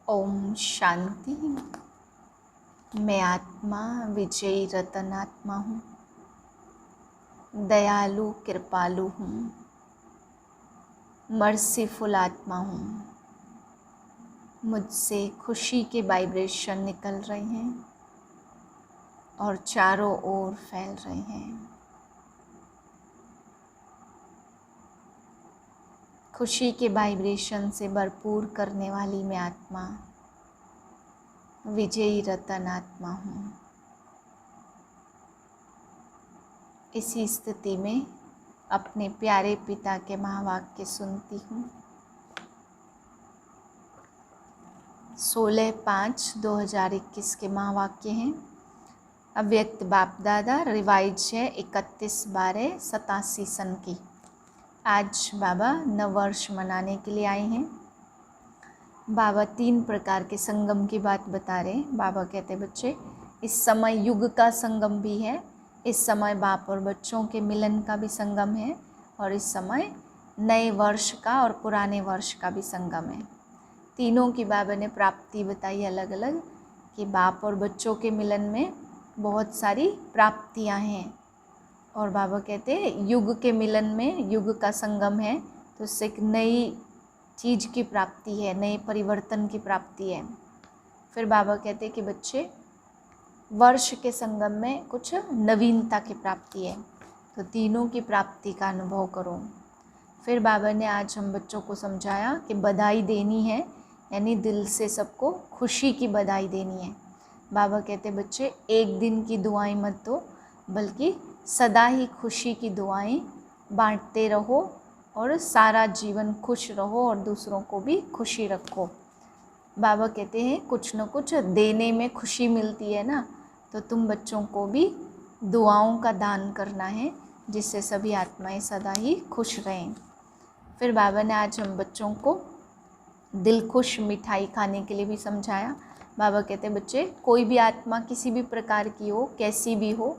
ओम शांति। मैं आत्मा विजयी रतन आत्मा हूँ, दयालु कृपालु हूँ, मर्सीफुल आत्मा हूँ। मुझसे खुशी के वाइब्रेशन निकल रहे हैं और चारों ओर फैल रहे हैं। खुशी के वाइब्रेशन से भरपूर करने वाली मैं आत्मा विजयी रतन आत्मा हूँ। इसी स्थिति में अपने प्यारे पिता के महावाक्य सुनती हूँ। 16/5/2021 के महावाक्य हैं। अव्यक्त बाप दादा, रिवाइज है 31/12/87 सन की। आज बाबा नववर्ष मनाने के लिए आए हैं। बाबा 3 प्रकार के संगम की बात बता रहे हैं। बाबा कहते हैं बच्चे, इस समय युग का संगम भी है, इस समय बाप और बच्चों के मिलन का भी संगम है, और इस समय नए वर्ष का और पुराने वर्ष का भी संगम है। तीनों की बाबा ने प्राप्ति बताई अलग अलग, कि बाप और बच्चों के मिलन में बहुत सारी प्राप्तियां हैं। और बाबा कहते हैं युग के मिलन में, युग का संगम है तो उससे एक नई चीज़ की प्राप्ति है, नए परिवर्तन की प्राप्ति है। फिर बाबा कहते हैं कि बच्चे, वर्ष के संगम में कुछ नवीनता की प्राप्ति है, तो तीनों की प्राप्ति का अनुभव करो। फिर बाबा ने आज हम बच्चों को समझाया कि बधाई देनी है, यानी दिल से सबको खुशी की बधाई देनी है। बाबा कहते बच्चे, एक दिन की दुआएं मत दो, बल्कि सदा ही खुशी की दुआएं बांटते रहो और सारा जीवन खुश रहो और दूसरों को भी खुशी रखो। बाबा कहते हैं कुछ न कुछ देने में खुशी मिलती है ना, तो तुम बच्चों को भी दुआओं का दान करना है, जिससे सभी आत्माएं सदा ही खुश रहें। फिर बाबा ने आज हम बच्चों को दिल खुश मिठाई खाने के लिए भी समझाया। बाबा कहते बच्चे, कोई भी आत्मा किसी भी प्रकार की हो, कैसी भी हो,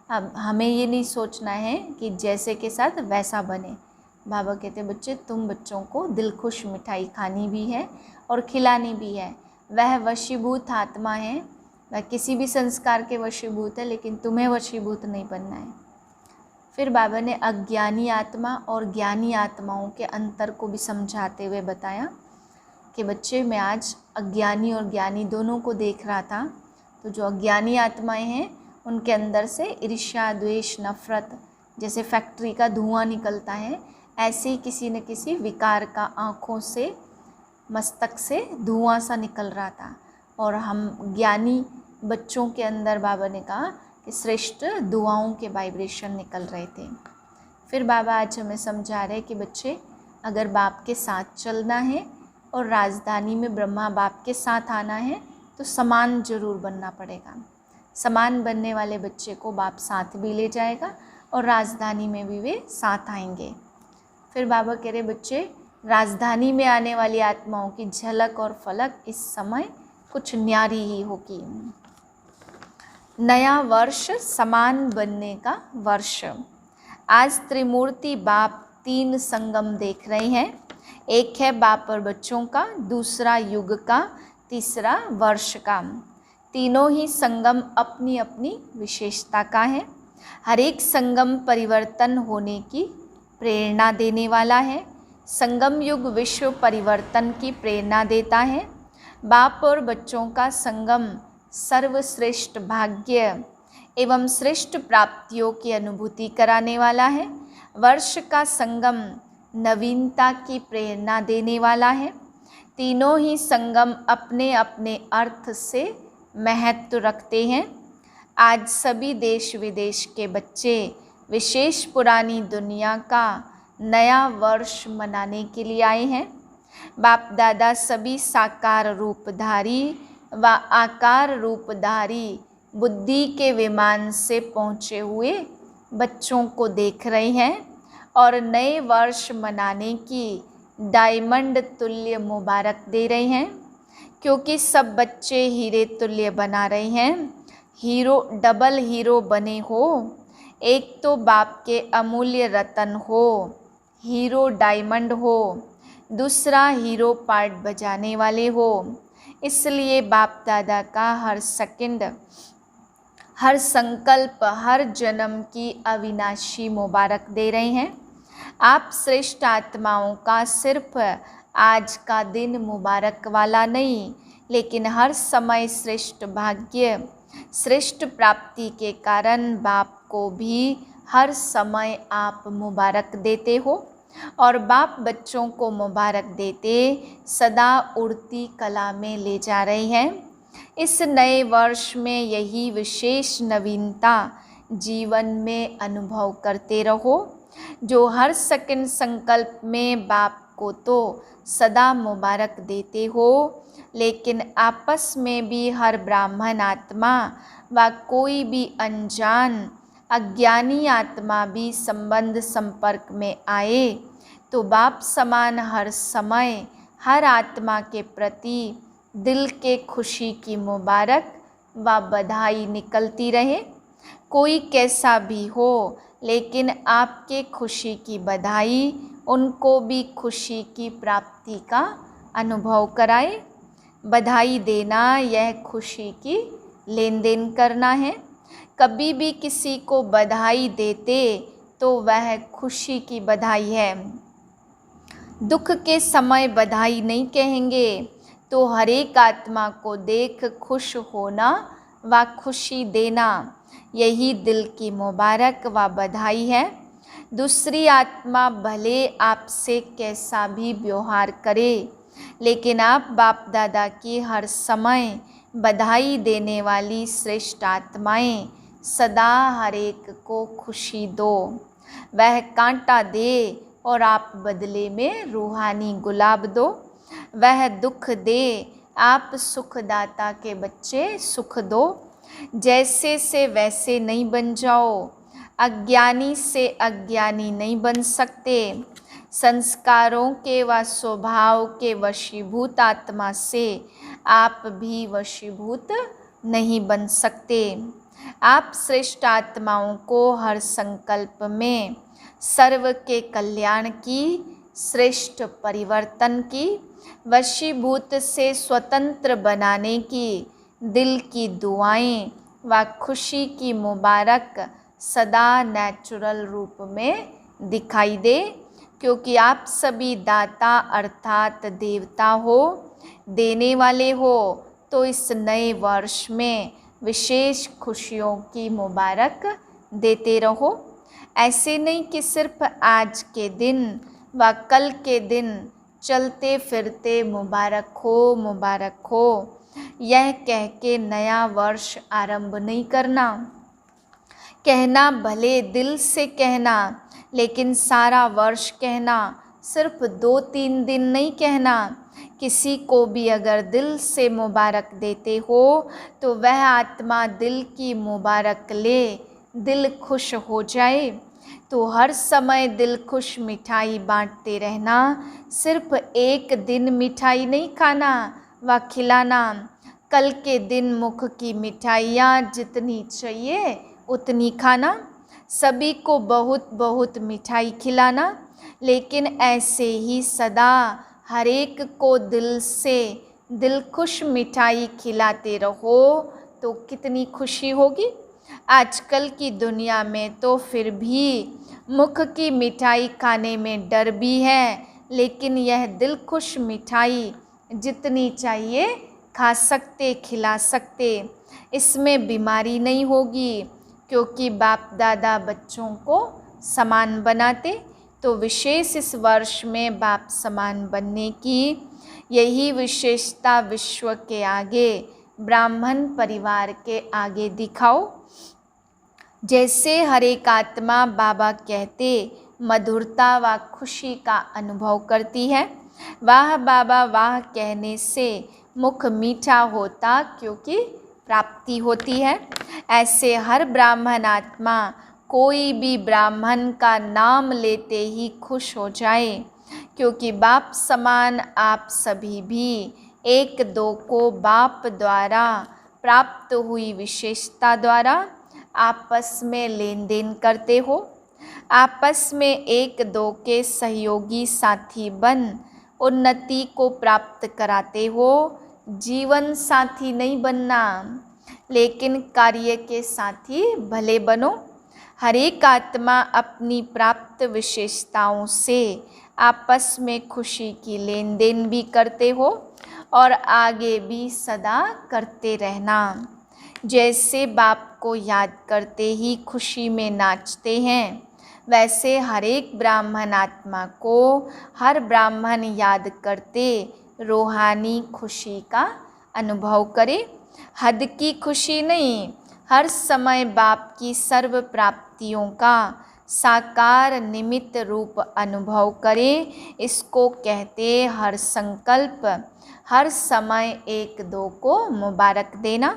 अब हमें ये नहीं सोचना है कि जैसे के साथ वैसा बने। बाबा कहते बच्चे, तुम बच्चों को दिल खुश मिठाई खानी भी है और खिलानी भी है। वह वशीभूत आत्मा है, वह किसी भी संस्कार के वशीभूत है, लेकिन तुम्हें वशीभूत नहीं बनना है। फिर बाबा ने अज्ञानी आत्मा और ज्ञानी आत्माओं के अंतर को भी समझाते हुए बताया कि बच्चे, मैं आज अज्ञानी और ज्ञानी दोनों को देख रहा था। तो जो अज्ञानी आत्माएं हैं, उनके अंदर से ईर्ष्या, द्वेष, नफरत, जैसे फैक्ट्री का धुआं निकलता है, ऐसे ही किसी न किसी विकार का आँखों से, मस्तक से धुआं सा निकल रहा था। और हम ज्ञानी बच्चों के अंदर बाबा ने कहा कि श्रेष्ठ दुआओं के वाइब्रेशन निकल रहे थे। फिर बाबा आज हमें समझा रहे कि बच्चे, अगर बाप के साथ चलना है और राजधानी में ब्रह्मा बाप के साथ आना है, तो समान जरूर बनना पड़ेगा। समान बनने वाले बच्चे को बाप साथ भी ले जाएगा और राजधानी में भी वे साथ आएंगे। फिर बाबा कह रहे बच्चे, राजधानी में आने वाली आत्माओं की झलक और फलक इस समय कुछ न्यारी ही होगी। नया वर्ष समान बनने का वर्ष। आज त्रिमूर्ति बाप 3 संगम देख रहे हैं। एक है बाप और बच्चों का, दूसरा युग का, तीसरा वर्ष का। तीनों ही संगम अपनी अपनी विशेषता का है। हर एक संगम परिवर्तन होने की प्रेरणा देने वाला है। संगम युग विश्व परिवर्तन की प्रेरणा देता है। बाप और बच्चों का संगम सर्वश्रेष्ठ भाग्य एवं श्रेष्ठ प्राप्तियों की अनुभूति कराने वाला है। वर्ष का संगम नवीनता की प्रेरणा देने वाला है। तीनों ही संगम अपने अपने अर्थ से महत्व रखते हैं। आज सभी देश विदेश के बच्चे विशेष पुरानी दुनिया का नया वर्ष मनाने के लिए आए हैं। बाप दादा सभी साकार रूपधारी व आकार रूपधारी बुद्धि के विमान से पहुँचे हुए बच्चों को देख रहे हैं और नए वर्ष मनाने की डायमंड तुल्य मुबारक दे रहे हैं, क्योंकि सब बच्चे हीरे तुल्य बना रहे हैं। हीरो, डबल हीरो बने हो। एक तो बाप के अमूल्य रतन हो, हीरो डायमंड हो, दूसरा हीरो पार्ट बजाने वाले हो। इसलिए बाप दादा का हर सेकंड, हर संकल्प, हर जन्म की अविनाशी मुबारक दे रहे हैं। आप श्रेष्ठ आत्माओं का सिर्फ आज का दिन मुबारक वाला नहीं, लेकिन हर समय श्रेष्ठ भाग्य, श्रेष्ठ प्राप्ति के कारण बाप को भी हर समय आप मुबारक देते हो और बाप बच्चों को मुबारक देते सदा उड़ती कला में ले जा रहे हैं। इस नए वर्ष में यही विशेष नवीनता जीवन में अनुभव करते रहो, जो हर सेकंड संकल्प में बाप को तो सदा मुबारक देते हो, लेकिन आपस में भी हर ब्राह्मण आत्मा व कोई भी अनजान अज्ञानी आत्मा भी संबंध संपर्क में आए तो बाप समान हर समय हर आत्मा के प्रति दिल के खुशी की मुबारक व बधाई निकलती रहे। कोई कैसा भी हो, लेकिन आपके खुशी की बधाई उनको भी खुशी की प्राप्ति का अनुभव कराए। बधाई देना यह खुशी की लेन देन करना है। कभी भी किसी को बधाई देते तो वह खुशी की बधाई है। दुख के समय बधाई नहीं कहेंगे तो हर एक आत्मा को देख खुश होना व खुशी देना, यही दिल की मुबारक व बधाई है। दूसरी आत्मा भले आपसे कैसा भी व्यवहार करे, लेकिन आप बाप दादा की हर समय बधाई देने वाली श्रेष्ठ आत्माएं सदा हर एक को खुशी दो। वह कांटा दे और आप बदले में रूहानी गुलाब दो। वह दुख दे, आप सुखदाता के बच्चे सुख दो। जैसे से वैसे नहीं बन जाओ, अज्ञानी से अज्ञानी नहीं बन सकते। संस्कारों के व स्वभाव के वशीभूत आत्मा से आप भी वशीभूत नहीं बन सकते। आप श्रेष्ठ आत्माओं को हर संकल्प में सर्व के कल्याण की, श्रेष्ठ परिवर्तन की, वशीभूत से स्वतंत्र बनाने की दिल की दुआएं व खुशी की मुबारक सदा नेचुरल रूप में दिखाई दे, क्योंकि आप सभी दाता अर्थात देवता हो, देने वाले हो। तो इस नए वर्ष में विशेष खुशियों की मुबारक देते रहो। ऐसे नहीं कि सिर्फ आज के दिन व कल के दिन चलते फिरते मुबारक हो यह कह के नया वर्ष आरंभ नहीं करना। कहना भले दिल से कहना, लेकिन सारा वर्ष कहना, सिर्फ 2-3 दिन नहीं कहना। किसी को भी अगर दिल से मुबारक देते हो तो वह आत्मा दिल की मुबारक ले, दिल खुश हो जाए। तो हर समय दिल खुश मिठाई बांटते रहना। सिर्फ एक दिन मिठाई नहीं खाना व खिलाना। कल के दिन मुख की मिठाइयाँ जितनी चाहिए उतनी खाना। सभी को बहुत बहुत मिठाई खिलाना, लेकिन ऐसे ही सदा हर एक को दिल से दिल खुश मिठाई खिलाते रहो तो कितनी खुशी होगी। आजकल की दुनिया में तो फिर भी मुख की मिठाई खाने में डर भी है, लेकिन यह दिल खुश मिठाई जितनी चाहिए खा सकते, खिला सकते। इसमें बीमारी नहीं होगी, क्योंकि बाप दादा बच्चों को समान बनाते। तो विशेष इस वर्ष में बाप समान बनने की यही विशेषता विश्व के आगे, ब्राह्मण परिवार के आगे दिखाओ। जैसे हर एक आत्मा बाबा कहते मधुरता व खुशी का अनुभव करती है, वाह बाबा वाह कहने से मुख मीठा होता, क्योंकि प्राप्ति होती है। ऐसे हर ब्राह्मण आत्मा कोई भी ब्राह्मण का नाम लेते ही खुश हो जाए, क्योंकि बाप समान आप सभी भी एक दो को बाप द्वारा प्राप्त हुई विशेषता द्वारा आपस में लेन देन करते हो। आपस में एक दो के सहयोगी साथी बन उन्नति को प्राप्त कराते हो। जीवन साथी नहीं बनना, लेकिन कार्य के साथी भले बनो। हर एक आत्मा अपनी प्राप्त विशेषताओं से आपस में खुशी की लेन देन भी करते हो और आगे भी सदा करते रहना। जैसे बाप को याद करते ही खुशी में नाचते हैं, वैसे हर एक ब्राह्मण आत्मा को हर ब्राह्मण याद करते रूहानी खुशी का अनुभव करे। हद की खुशी नहीं, हर समय बाप की सर्व प्राप्तियों का साकार निमित्त रूप अनुभव करें। इसको कहते हर संकल्प, हर समय एक दो को मुबारक देना।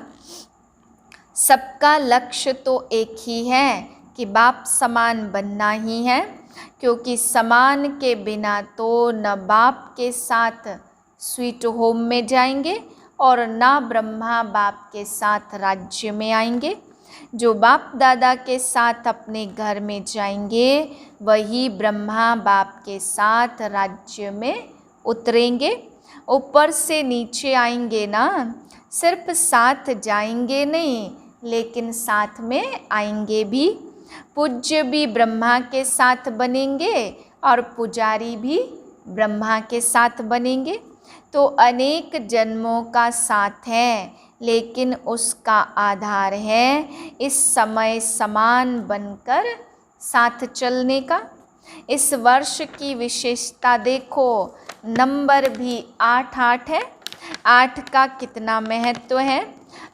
सबका लक्ष्य तो एक ही है कि बाप समान बनना ही है, क्योंकि समान के बिना तो न बाप के साथ स्वीट होम में जाएंगे और ना ब्रह्मा बाप के साथ राज्य में आएंगे। जो बाप दादा के साथ अपने घर में जाएंगे, वही ब्रह्मा बाप के साथ राज्य में उतरेंगे। ऊपर से नीचे आएंगे ना, सिर्फ साथ जाएंगे नहीं, लेकिन साथ में आएंगे भी। पूज्य भी ब्रह्मा के साथ बनेंगे और पुजारी भी ब्रह्मा के साथ बनेंगे। तो अनेक जन्मों का साथ है, लेकिन उसका आधार है इस समय समान बनकर साथ चलने का। इस वर्ष की विशेषता देखो, नंबर भी 8 है। 8 का कितना महत्व है।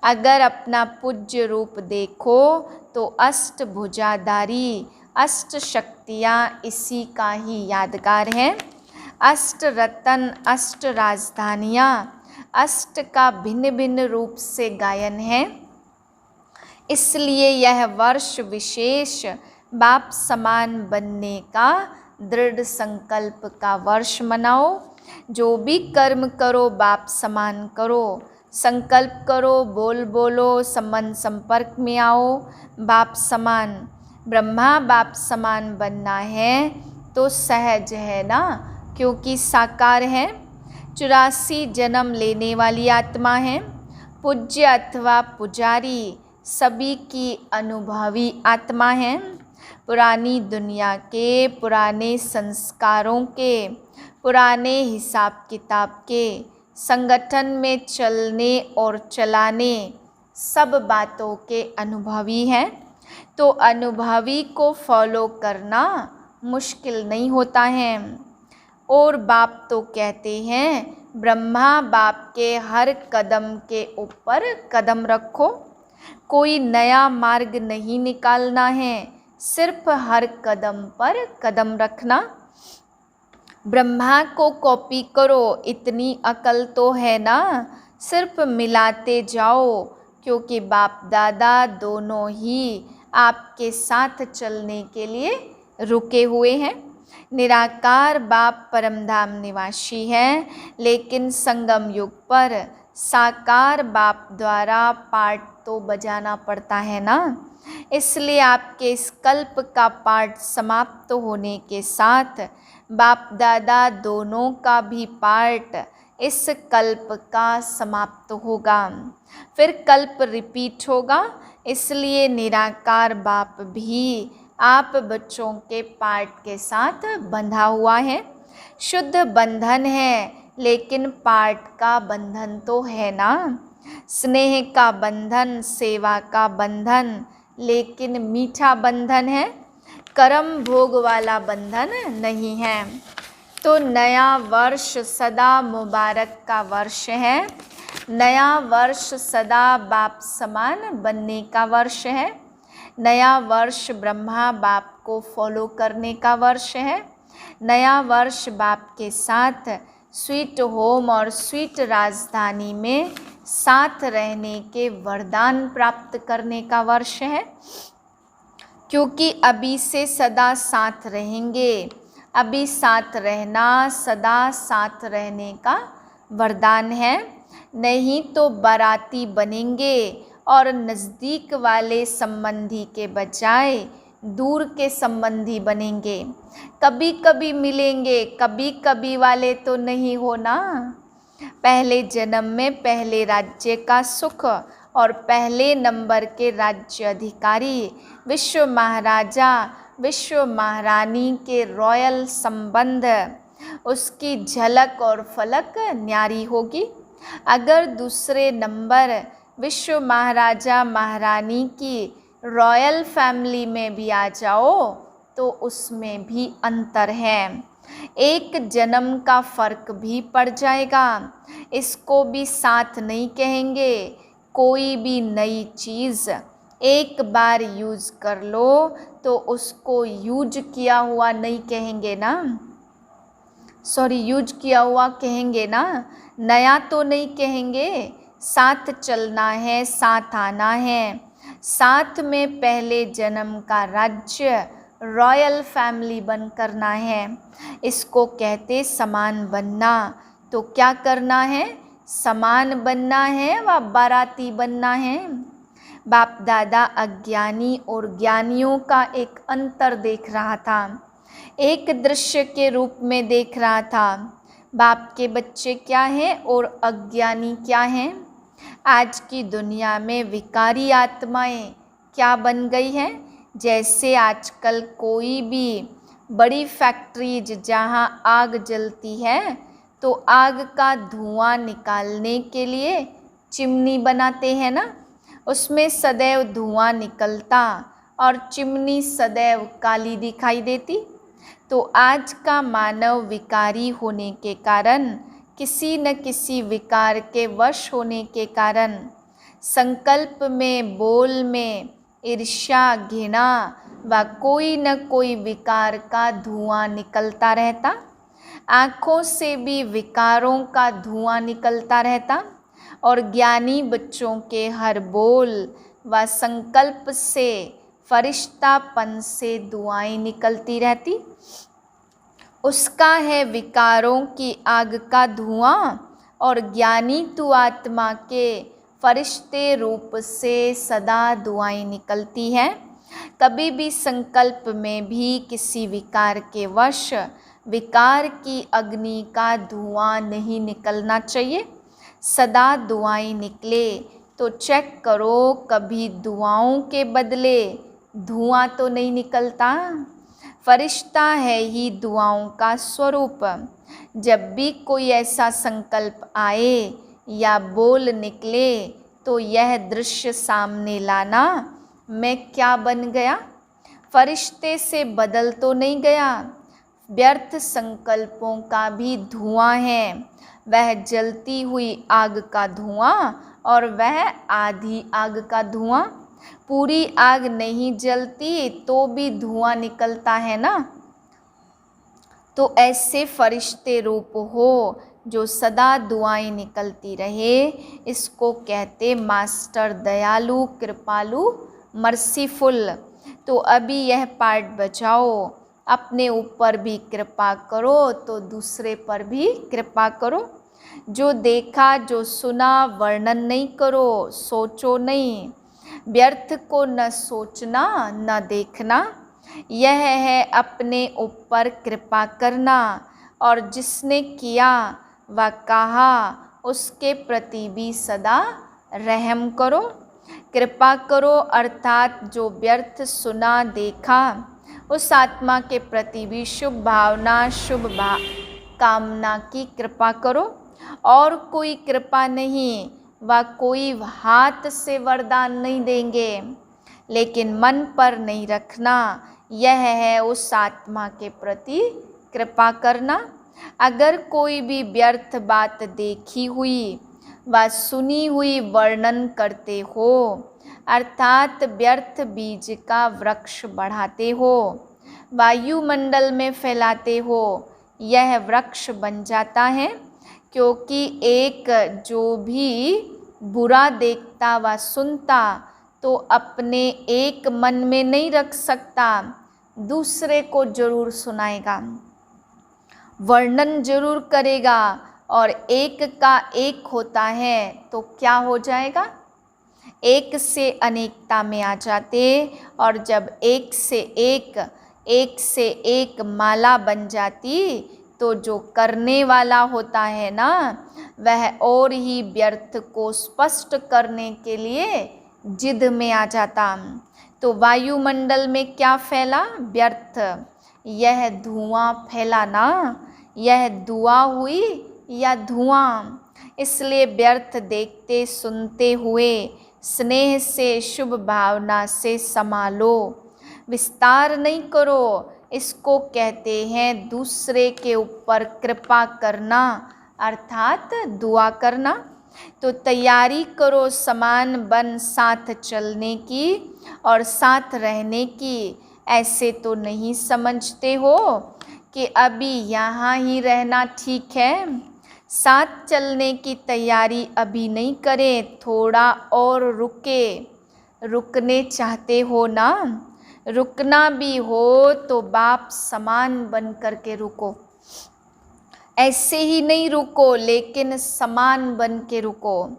अगर अपना पूज्य रूप देखो तो अष्टभुजाधारी, अष्ट शक्तियाँ इसी का ही यादगार है। अष्ट रत्न, अष्ट राजधानियाँ, अष्ट का भिन्न भिन्न रूप से गायन है। इसलिए यह वर्ष विशेष बाप समान बनने का दृढ़ संकल्प का वर्ष मनाओ। जो भी कर्म करो बाप समान करो, संकल्प करो, बोलो, संबंध संपर्क में आओ बाप समान। ब्रह्मा बाप समान बनना है तो सहज है ना, क्योंकि साकार है। 84 जन्म लेने वाली आत्मा है। पूज्य अथवा पुजारी सभी की अनुभवी आत्मा है। पुरानी दुनिया के, पुराने संस्कारों के, पुराने हिसाब किताब के, संगठन में चलने और चलाने सब बातों के अनुभवी हैं। तो अनुभवी को फॉलो करना मुश्किल नहीं होता है। और बाप तो कहते हैं ब्रह्मा बाप के हर कदम के ऊपर कदम रखो। कोई नया मार्ग नहीं निकालना है, सिर्फ हर कदम पर कदम रखना। ब्रह्मा को कॉपी करो, इतनी अकल तो है ना, सिर्फ मिलाते जाओ, क्योंकि बाप दादा दोनों ही आपके साथ चलने के लिए रुके हुए हैं। निराकार बाप परमधाम निवासी है, लेकिन संगम युग पर साकार बाप द्वारा पाठ तो बजाना पड़ता है ना। इसलिए आपके इस कल्प का पाठ समाप्त होने के साथ बाप दादा दोनों का भी पाठ इस कल्प का समाप्त होगा। फिर कल्प रिपीट होगा। इसलिए निराकार बाप भी आप बच्चों के पाठ के साथ बंधा हुआ है। शुद्ध बंधन है, लेकिन पाठ का बंधन तो है ना। स्नेह का बंधन, सेवा का बंधन, लेकिन मीठा बंधन है, कर्म भोग वाला बंधन नहीं है। तो नया वर्ष सदा मुबारक का वर्ष है। नया वर्ष सदा बाप समान बनने का वर्ष है। नया वर्ष ब्रह्मा बाप को फॉलो करने का वर्ष है। नया वर्ष बाप के साथ स्वीट होम और स्वीट राजधानी में साथ रहने के वरदान प्राप्त करने का वर्ष है, क्योंकि अभी से सदा साथ रहेंगे। अभी साथ रहना सदा साथ रहने का वरदान है, नहीं तो बाराती बनेंगे और नज़दीक वाले संबंधी के बजाय दूर के संबंधी बनेंगे। कभी कभी मिलेंगे, कभी कभी वाले तो नहीं हो ना। पहले जन्म में पहले राज्य का सुख और पहले नंबर के राज्य अधिकारी, विश्व महाराजा विश्व महारानी के रॉयल संबंध, उसकी झलक और फलक न्यारी होगी। अगर दूसरे नंबर विश्व महाराजा महारानी की रॉयल फैमिली में भी आ जाओ तो उसमें भी अंतर है, एक जन्म का फर्क भी पड़ जाएगा। इसको भी साथ नहीं कहेंगे। कोई भी नई चीज़ एक बार यूज़ कर लो तो उसको यूज किया हुआ नहीं कहेंगे ना, यूज किया हुआ कहेंगे ना, नया तो नहीं कहेंगे। साथ चलना है, साथ आना है, साथ में पहले जन्म का राज्य रॉयल फैमिली बन करना है। इसको कहते समान बनना। तो क्या करना है? समान बनना है व बाराती बनना है। बाप दादा अज्ञानी और ज्ञानियों का एक अंतर देख रहा था, एक दृश्य के रूप में देख रहा था। बाप के बच्चे क्या हैं और अज्ञानी क्या हैं। आज की दुनिया में विकारी आत्माएं क्या बन गई हैं? जैसे आजकल कोई भी बड़ी फैक्ट्रीज जहां आग जलती है तो आग का धुआं निकालने के लिए चिमनी बनाते हैं ना, उसमें सदैव धुआं निकलता और चिमनी सदैव काली दिखाई देती। तो आज का मानव विकारी होने के कारण, किसी न किसी विकार के वश होने के कारण, संकल्प में, बोल में ईर्ष्या, घृणा व कोई न कोई विकार का धुआं निकलता रहता। आँखों से भी विकारों का धुआं निकलता रहता और ज्ञानी बच्चों के हर बोल व संकल्प से, फरिश्तापन से दुआएं निकलती रहती। उसका है विकारों की आग का धुआं और ज्ञानी तु आत्मा के फरिश्ते रूप से सदा दुआएं निकलती हैं। कभी भी संकल्प में भी किसी विकार के वश विकार की अग्नि का धुआं नहीं निकलना चाहिए। सदा दुआएं निकले तो चेक करो कभी दुआओं के बदले धुआं तो नहीं निकलता। फरिश्ता है ही दुआओं का स्वरूप। जब भी कोई ऐसा संकल्प आए या बोल निकले तो यह दृश्य सामने लाना, मैं क्या बन गया? फरिश्ते से बदल तो नहीं गया। व्यर्थ संकल्पों का भी धुआं है, वह जलती हुई आग का धुआं और वह आधी आग का धुआं। पूरी आग नहीं जलती तो भी धुआं निकलता है ना। तो ऐसे फरिश्ते रूप हो जो सदा दुआएं निकलती रहे, इसको कहते मास्टर दयालु, कृपालु, मर्सीफुल। तो अभी यह पाठ बजाओ, अपने ऊपर भी कृपा करो तो दूसरे पर भी कृपा करो। जो देखा, जो सुना वर्णन नहीं करो, सोचो नहीं। व्यर्थ को न सोचना न देखना, यह है अपने ऊपर कृपा करना। और जिसने किया व कहा उसके प्रति भी सदा रहम करो, कृपा करो। अर्थात जो व्यर्थ सुना, देखा, उस आत्मा के प्रति भी शुभ भावना, कामना की कृपा करो। और कोई कृपा नहीं व कोई हाथ से वरदान नहीं देंगे, लेकिन मन पर नहीं रखना, यह है उस आत्मा के प्रति कृपा करना। अगर कोई भी व्यर्थ बात देखी हुई व सुनी हुई वर्णन करते हो, अर्थात व्यर्थ बीज का वृक्ष बढ़ाते हो, वायुमंडल में फैलाते हो, यह वृक्ष बन जाता है। क्योंकि एक जो भी बुरा देखता व सुनता तो अपने एक मन में नहीं रख सकता, दूसरे को जरूर सुनाएगा, वर्णन जरूर करेगा। और एक का एक होता है तो क्या हो जाएगा? एक से अनेकता में आ जाते। और जब एक से एक माला बन जाती तो जो करने वाला होता है ना, वह और ही व्यर्थ को स्पष्ट करने के लिए जिद में आ जाता। तो वायुमंडल में क्या फैला? व्यर्थ। यह धुआं फैला ना, यह दुआ हुई या धुआं। इसलिए व्यर्थ देखते सुनते हुए स्नेह से शुभ भावना से संभालो, विस्तार नहीं करो। इसको कहते हैं दूसरे के ऊपर कृपा करना, अर्थात दुआ करना। तो तैयारी करो समान बन साथ चलने की और साथ रहने की। ऐसे तो नहीं समझते हो कि अभी यहाँ ही रहना ठीक है? साथ चलने की तैयारी अभी नहीं करें, थोड़ा और रुकने चाहते हो ना? रुकना भी हो तो बाप समान बन कर के रुको। ऐसे ही नहीं रुको, लेकिन समान बन के रुको।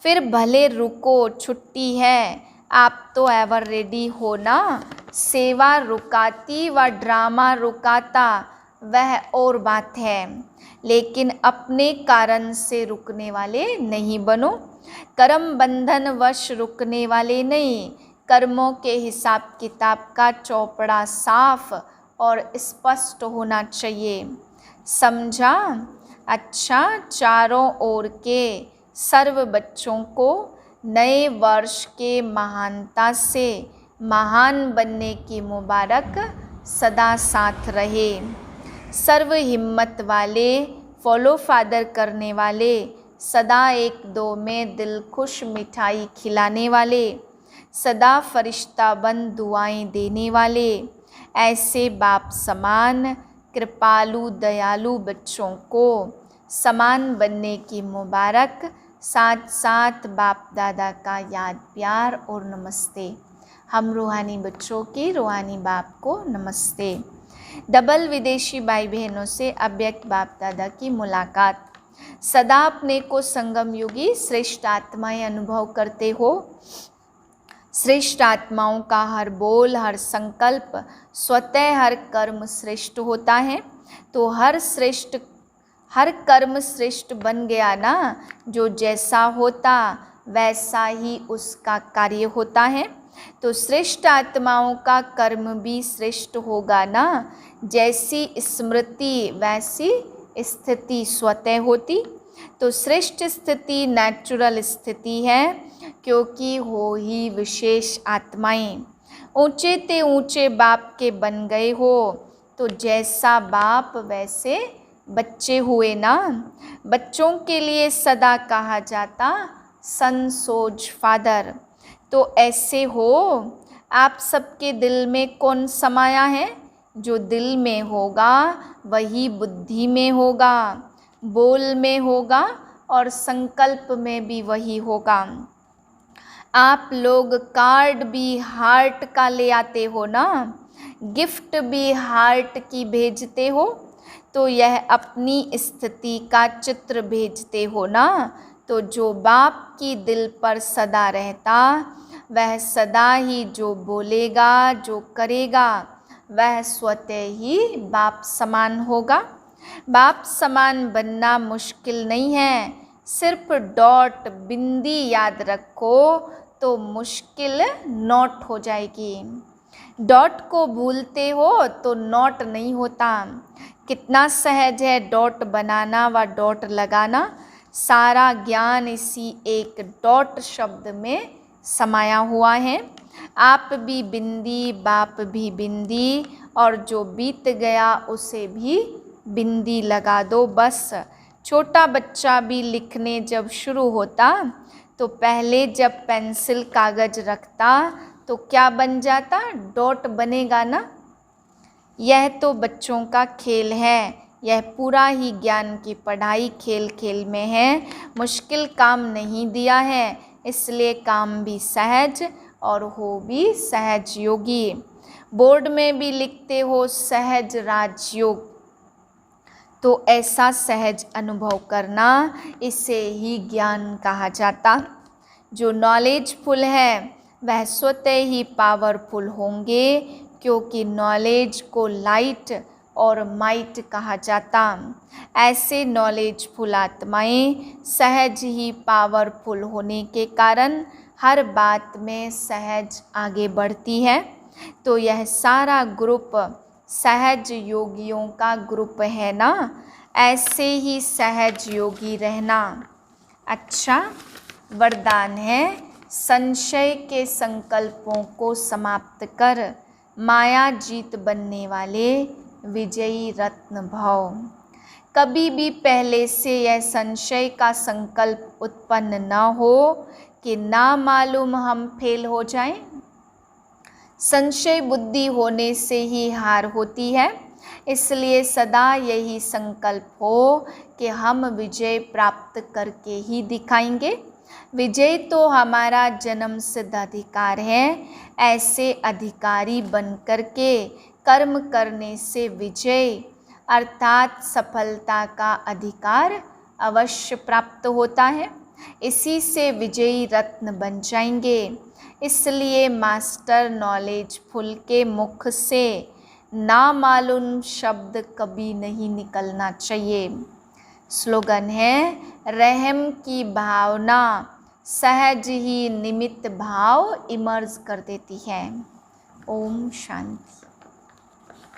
फिर भले रुको, छुट्टी है, आप तो एवर रेडी हो ना। सेवा रुकाती व ड्रामा रुकाता वह और बात है, लेकिन अपने कारण से रुकने वाले नहीं बनो। कर्म बंधन वश रुकने वाले नहीं। कर्मों के हिसाब किताब का चौपड़ा साफ और स्पष्ट होना चाहिए। समझा? अच्छा, चारों ओर के सर्व बच्चों को नए वर्ष के महानता से महान बनने की मुबारक सदा साथ रहे। सर्व हिम्मत वाले, फॉलो फादर करने वाले, सदा एक दो में दिल खुश मिठाई खिलाने वाले, सदा फरिश्ता बन दुआएं देने वाले, ऐसे बाप समान कृपालु दयालु बच्चों को समान बनने की मुबारक साथ साथ बाप दादा का याद प्यार और नमस्ते। हम रूहानी बच्चों की रूहानी बाप को नमस्ते। डबल विदेशी भाई बहनों से अव्यक्त बाप दादा की मुलाकात। सदा अपने को संगम युगी श्रेष्ठ आत्माएं अनुभव करते हो। श्रेष्ठ आत्माओं का हर बोल, हर संकल्प, स्वतः हर कर्म श्रेष्ठ होता है। तो हर कर्म श्रेष्ठ बन गया ना। जो जैसा होता वैसा ही उसका कार्य होता है। तो श्रेष्ठ आत्माओं का कर्म भी श्रेष्ठ होगा ना। जैसी स्मृति वैसी स्थिति स्वतः होती। तो श्रेष्ठ स्थिति नेचुरल स्थिति है, क्योंकि हो ही विशेष आत्माएं। ऊंचे ते ऊंचे बाप के बन गए हो, तो जैसा बाप वैसे बच्चे हुए ना। बच्चों के लिए सदा कहा जाता सन सोज फादर। तो ऐसे हो। आप सबके दिल में कौन समाया है? जो दिल में होगा वही बुद्धि में होगा, बोल में होगा और संकल्प में भी वही होगा। आप लोग कार्ड भी हार्ट का ले आते हो ना, गिफ्ट भी हार्ट की भेजते हो। तो यह अपनी स्थिति का चित्र भेजते हो ना। तो जो बाप की दिल पर सदा रहता, वह सदा ही जो बोलेगा, जो करेगा, वह स्वतः ही बाप समान होगा। बाप समान बनना मुश्किल नहीं है। सिर्फ डॉट बिंदी याद रखो तो मुश्किल नोट हो जाएगी। डॉट को भूलते हो तो नोट नहीं होता। कितना सहज है डॉट बनाना व डॉट लगाना। सारा ज्ञान इसी एक डॉट शब्द में समाया हुआ है। आप भी बिंदी, बाप भी बिंदी, और जो बीत गया उसे भी बिंदी लगा दो बस। छोटा बच्चा भी लिखने जब शुरू होता तो पहले जब पेंसिल कागज रखता तो क्या बन जाता? डॉट बनेगा ना। यह तो बच्चों का खेल है। यह पूरा ही ज्ञान की पढ़ाई खेल खेल में है। मुश्किल काम नहीं दिया है, इसलिए काम भी सहज और हो भी सहज योगी। बोर्ड में भी लिखते हो सहज राजयोग। तो ऐसा सहज अनुभव करना, इसे ही ज्ञान कहा जाता। जो नॉलेजफुल है वह स्वतः ही पावरफुल होंगे, क्योंकि नॉलेज को लाइट और माइट कहा जाता। ऐसे नॉलेजफुल आत्माएं सहज ही पावरफुल होने के कारण हर बात में सहज आगे बढ़ती है। तो यह सारा ग्रुप सहज योगियों का ग्रुप है ना। ऐसे ही सहज योगी रहना। अच्छा, वरदान है संशय के संकल्पों को समाप्त कर माया जीत बनने वाले विजयी रत्न भव। कभी भी पहले से यह संशय का संकल्प उत्पन्न न हो कि ना मालूम हम फेल हो जाएं। संशय बुद्धि होने से ही हार होती है। इसलिए सदा यही संकल्प हो कि हम विजय प्राप्त करके ही दिखाएंगे। विजय तो हमारा जन्म सिद्ध अधिकार है। ऐसे अधिकारी बनकर के कर्म करने से विजय अर्थात सफलता का अधिकार अवश्य प्राप्त होता है। इसी से विजयी रत्न बन जाएंगे। इसलिए मास्टर नॉलेजफुल के मुख से नामालूम शब्द कभी नहीं निकलना चाहिए। स्लोगन है रहम की भावना सहज ही निमित्त भाव इमर्ज कर देती है। ओम शांति।